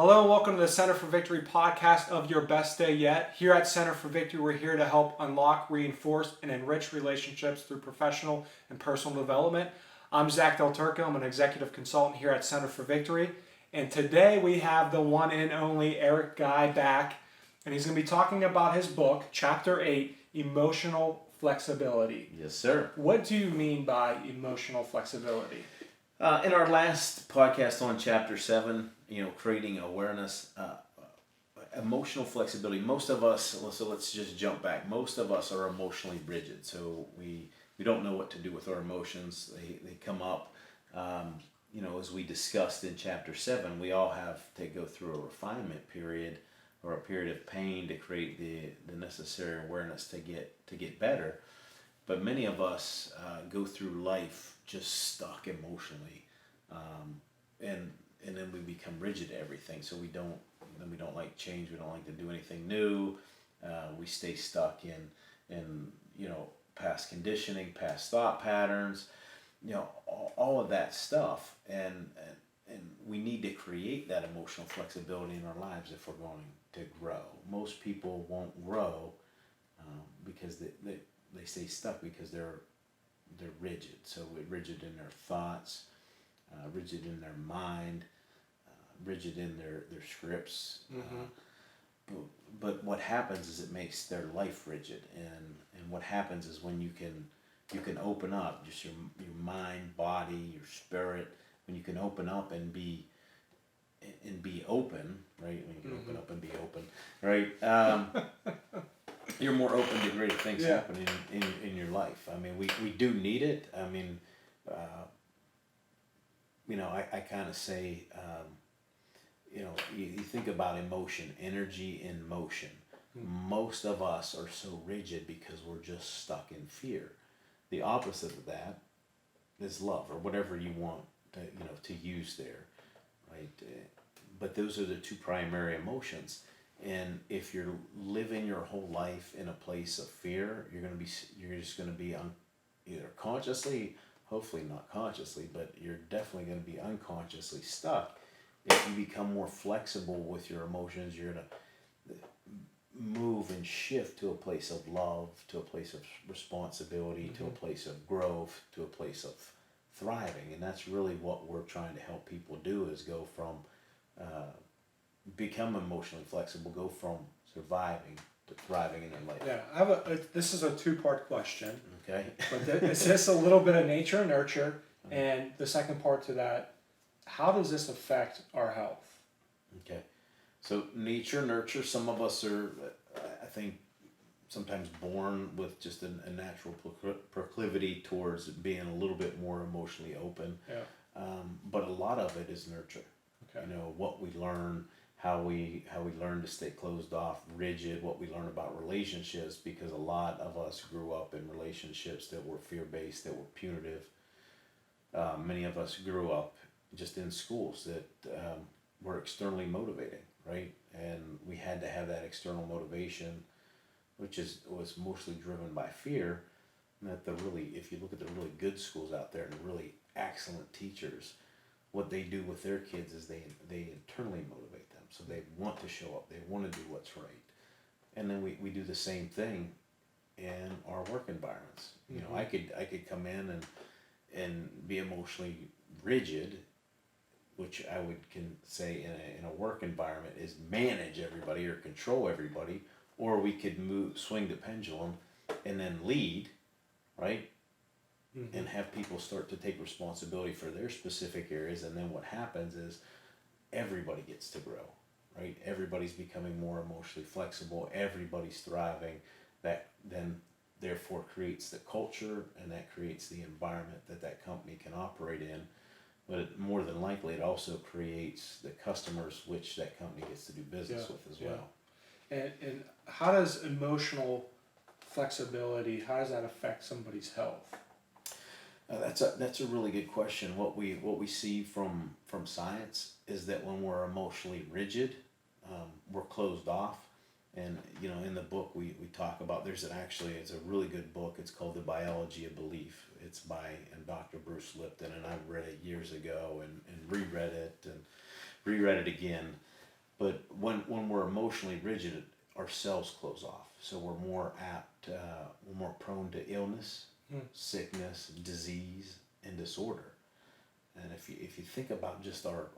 Hello and welcome to the Center for Victory podcast of Your Best Day Yet. Here at Center for Victory, we're here to help unlock, reinforce, and enrich relationships through professional and personal development. I'm Zack DelTurco. I'm an executive consultant here at Center for Victory. And today we have the one and only Eric Guy back. And he's going to be talking about his book, Chapter 8, Emotional Flexibility. Yes, sir. What do you mean by emotional flexibility? In our last podcast on Chapter 7, creating awareness, emotional flexibility. Most of us, so let's just jump back. Most of us are emotionally rigid. So we don't know what to do with our emotions. They come up, as we discussed in Chapter 7, we all have to go through a refinement period or a period of pain to create the necessary awareness to get better. But many of us go through life just stuck emotionally, and then we become rigid to everything. So we don't like change. We don't like to do anything new. We stay stuck in past conditioning, past thought patterns, all of that stuff, and we need to create that emotional flexibility in our lives if we're going to grow. Most people won't grow because they stay stuck because they're rigid. So rigid in their thoughts, rigid in their mind, rigid in their scripts. Mm-hmm. But what happens is it makes their life rigid. And what happens is when you can open up, just your mind, body, your spirit, when you can open up and be open, right? When you can open up and be open, right? You're more open to greater things happening in your life. I mean, we do need it. I mean, I kind of say, you think about emotion, energy in motion. Most of us are so rigid because we're just stuck in fear. The opposite of that is love, or whatever you want to use there, right? But those are the two primary emotions. And if you're living your whole life in a place of fear, you're just going to be either consciously, hopefully not consciously, but you're definitely going to be unconsciously stuck. If you become more flexible with your emotions, you're going to move and shift to a place of love, to a place of responsibility, to a place of growth, to a place of thriving. And that's really what we're trying to help people do, is go from become emotionally flexible, go from surviving to thriving in their life. Yeah, this is a two-part question. Okay. But it's just a little bit of nature and nurture, and the second part to that, how does this affect our health? Okay. So nature, nurture, some of us are, I think, sometimes born with just a natural proclivity towards being a little bit more emotionally open. Yeah. But a lot of it is nurture. Okay. What we learn, how we learn to stay closed off, rigid, what we learn about relationships, because a lot of us grew up in relationships that were fear-based, that were punitive. Many of us grew up just in schools that were externally motivating, right? And we had to have that external motivation, which was mostly driven by fear. And if you look at the really good schools out there and the really excellent teachers, what they do with their kids is they internally motivate them. So they want to show up. They want to do what's right. And then we do the same thing in our work environments. Mm-hmm. I could come in and be emotionally rigid, which I can say in a work environment is manage everybody or control everybody, or we could swing the pendulum and then lead, right? Mm-hmm. And have people start to take responsibility for their specific areas, and then what happens is everybody gets to grow, right? Everybody's becoming more emotionally flexible, everybody's thriving. That then therefore creates the culture, and that creates the environment that company can operate in. But more than likely, it also creates the customers which that company gets to do business with as well. And how does emotional flexibility, how does that affect somebody's health? That's a really good question. What we see from science is that when we're emotionally rigid, we're closed off. And in the book we talk about, it's a really good book. It's called The Biology of Belief. It's by Dr. Bruce Lipton, and I read it years ago and reread it again. But when we're emotionally rigid, our cells close off. So we're more apt, we're more prone to illness, sickness, disease, and disorder. And if you think about just our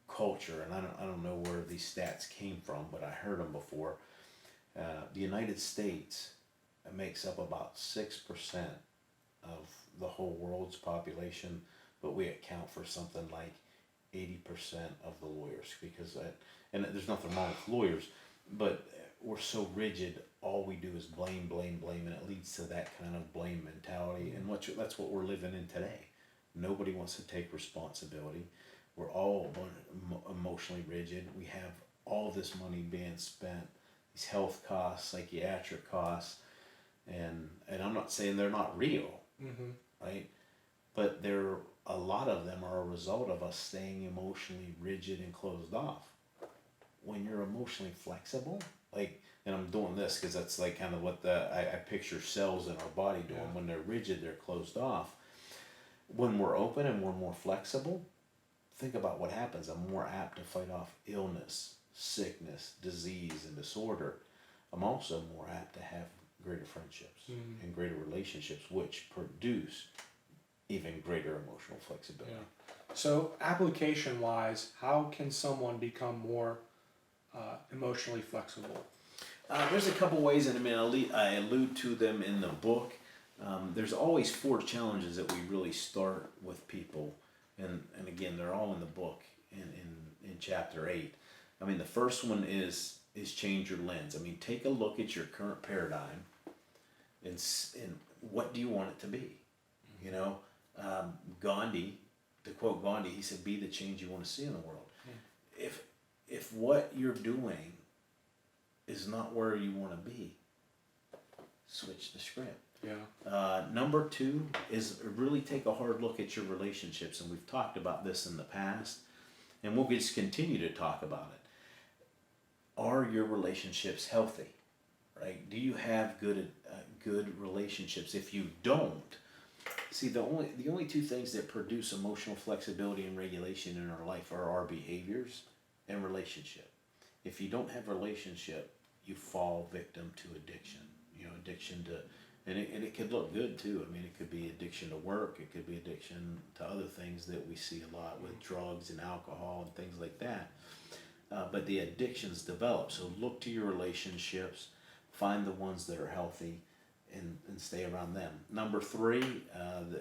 culture, and I don't know where these stats came from, but I heard them before. The United States makes up about 6% of the whole world's population, but we account for something like 80% of the lawyers, because and there's nothing wrong with lawyers, but we're so rigid. All we do is blame, and it leads to that kind of blame mentality, and that's what we're living in today. Nobody wants to take responsibility. We're all emotionally rigid. We have all this money being spent, these health costs, psychiatric costs, and I'm not saying they're not real, right? But a lot of them are a result of us staying emotionally rigid and closed off. When you're emotionally flexible, and I'm doing this because that's like kind of what I picture cells in our body doing. Yeah. When they're rigid, they're closed off. When we're open and we're more flexible, think about what happens. I'm more apt to fight off illness, sickness, disease, and disorder. I'm also more apt to have greater friendships and greater relationships, which produce even greater emotional flexibility. Yeah. So application-wise, how can someone become more emotionally flexible? There's a couple ways, and I allude to them in the book. There's always 4 challenges that we really start with people, and again, they're all in the book in chapter 8. I mean, the first one is change your lens. I mean, take a look at your current paradigm, and what do you want it to be? You know, Gandhi, to quote Gandhi, he said, "Be the change you want to see in the world." If what you're doing is not where you want to be, switch the script. Yeah. Number 2 is really take a hard look at your relationships, and we've talked about this in the past, and we'll just continue to talk about it. Are your relationships healthy? Right? Do you have good relationships? If you don't, see, the only 2 things that produce emotional flexibility and regulation in our life are our behaviors and relationship. If you don't have relationship, you fall victim to addiction. You know, addiction to, and it could look good too. I mean, it could be addiction to work. It could be addiction to other things that we see a lot with drugs and alcohol and things like that. But the addictions develop. So look to your relationships, find the ones that are healthy, and stay around them. Number 3,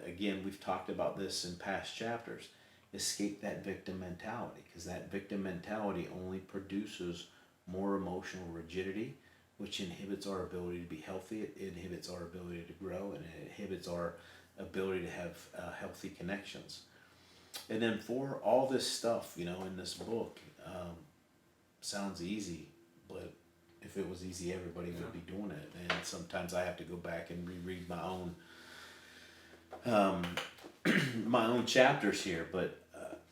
again, we've talked about this in past chapters. Escape that victim mentality, because that victim mentality only produces more emotional rigidity, which inhibits our ability to be healthy. It inhibits our ability to grow, and it inhibits our ability to have healthy connections. And then 4, all this stuff, you know, in this book sounds easy, but if it was easy, everybody would be doing it. And sometimes I have to go back and reread my own my own chapters here. But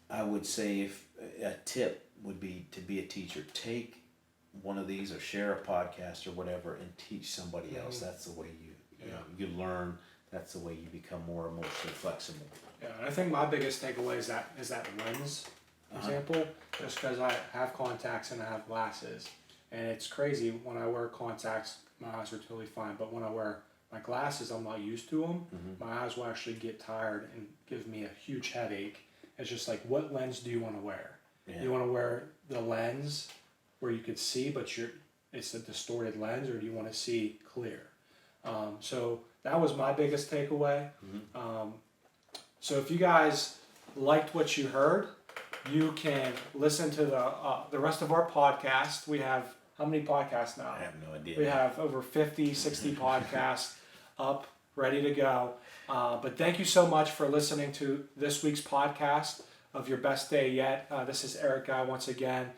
I would say if a tip would be to be a teacher. Take one of these or share a podcast or whatever and teach somebody else. That's the way you learn. That's the way you become more emotionally flexible. Yeah, and I think my biggest takeaway is that lens example. Just because I have contacts and I have glasses, and it's crazy when I wear contacts, my eyes are totally fine. But when I wear my glasses, I'm not used to them. My eyes will actually get tired and give me a huge headache. It's just like, what lens do you want to wear? Yeah. You want to wear the lens where you could see, but it's a distorted lens, or do you want to see clear? So that was my biggest takeaway. So if you guys liked what you heard, you can listen to the rest of our podcast. We have, how many podcasts now? I have no idea. We have over 50, 60 podcasts up, ready to go. But thank you so much for listening to this week's podcast of Your Best Day Yet. This is Eric Guy once again.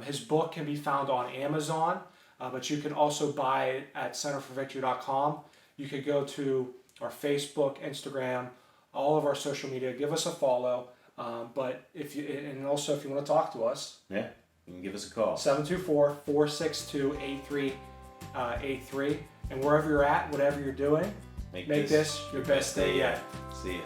His book can be found on Amazon, but you can also buy it at centerforvictory.com. You could go to our Facebook, Instagram, all of our social media. Give us a follow. But if you want to talk to us, yeah, you can give us a call. 724-462-8383. And wherever you're at, whatever you're doing, make this your best day yet. See ya.